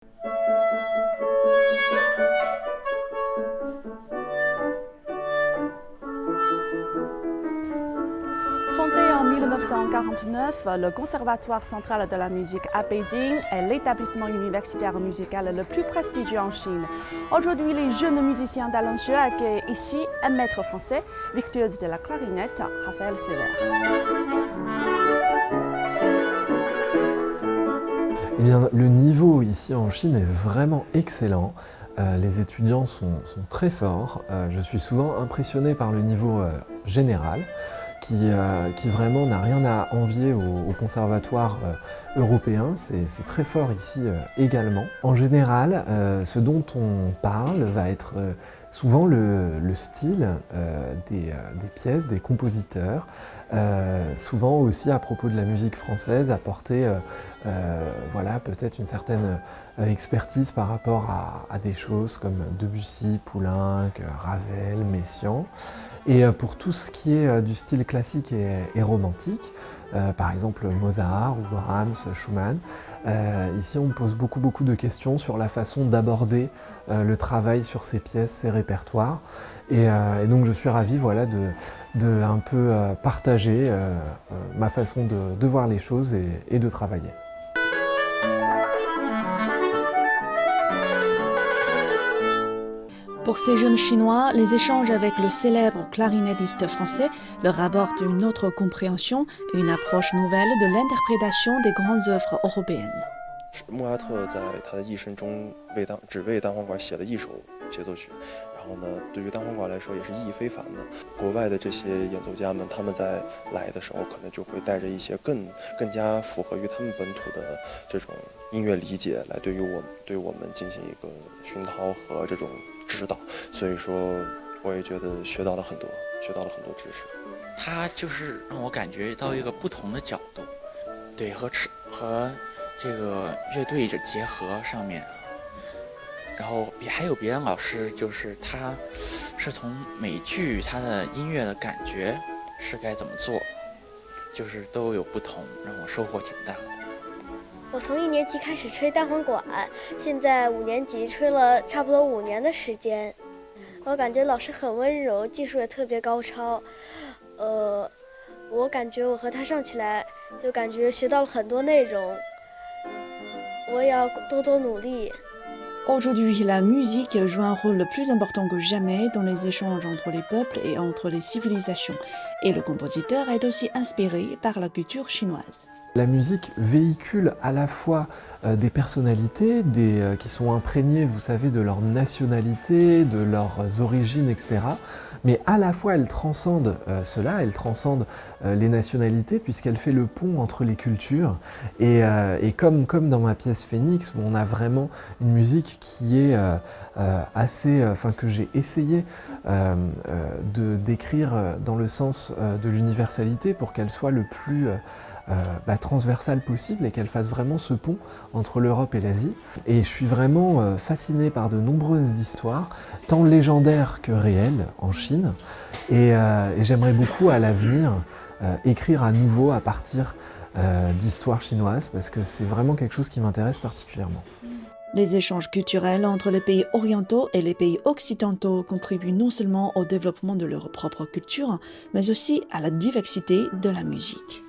Fondé en 1949, le Conservatoire central de la musique à Beijing est l'établissement universitaire musical le plus prestigieux en Chine. Aujourd'hui, les jeunes musiciens talentueux accueillent ici un maître français, virtuose de la clarinette, Raphaël Sévère. Eh bien, le niveau ici en Chine est vraiment excellent. Les étudiants sont très forts. Je suis souvent impressionné par le niveau général, qui vraiment n'a rien à envier au conservatoire européen. C'est très fort ici également. En général, ce dont on parle va être souvent le style des pièces, des compositeurs, souvent aussi à propos de la musique française, apporter voilà, peut-être une certaine expertise par rapport à des choses comme Debussy, Poulenc, Ravel, Messiaen. Et pour tout ce qui est du style classique et romantique, par exemple Mozart ou Brahms, Schumann, ici on me pose beaucoup de questions sur la façon d'aborder le travail sur ces pièces, ces répertoires. Et donc je suis ravi voilà, de un peu partager ma façon de voir les choses et de travailler. Pour ces jeunes Chinois, les échanges avec le célèbre clarinettiste français leur apportent une autre compréhension et une approche nouvelle de l'interprétation des grandes œuvres européennes. 莫扎特在他的一生中只为单簧管写了一首协奏曲，然后呢，对于单簧管来说也是意义非凡的。国外的这些演奏家们，他们在来的时候可能就会带着一些更加符合于他们本土的这种音乐理解来对我们进行一个熏陶和这种指导。所以说，我也觉得学到了很多知识。他就是让我感觉到一个不同的角度，对和这个乐队的结合上面，然后还有别的老师，就是他是从每句他的音乐的感觉是该怎么做，就是都有不同，让我收获挺大的。我从1年级开始吹单簧管，现在5年级吹了差不多5年的时间。我感觉老师很温柔，技术也特别高超。我感觉我和他上起来，就感觉学到了很多内容。我也要多努力。 Aujourd'hui, la musique joue un rôle plus important que jamais dans les échanges entre les peuples et entre les civilisations. Et le compositeur est aussi inspiré par la culture chinoise. La musique véhicule à la fois des personnalités qui sont imprégnées, vous savez, de leur nationalité, de leurs origines, etc. Mais à la fois elle transcende cela, elle transcende les nationalités puisqu'elle fait le pont entre les cultures. Et comme dans ma pièce Phénix, où on a vraiment une musique qui est que j'ai essayé de décrire dans le sens de l'universalité pour qu'elle soit le plus transversale possible et qu'elle fasse vraiment ce pont entre l'Europe et l'Asie. Et je suis vraiment fasciné par de nombreuses histoires, tant légendaires que réelles, en Chine. Et j'aimerais beaucoup à l'avenir écrire à nouveau à partir d'histoires chinoises, parce que c'est vraiment quelque chose qui m'intéresse particulièrement. Les échanges culturels entre les pays orientaux et les pays occidentaux contribuent non seulement au développement de leur propre culture, mais aussi à la diversité de la musique.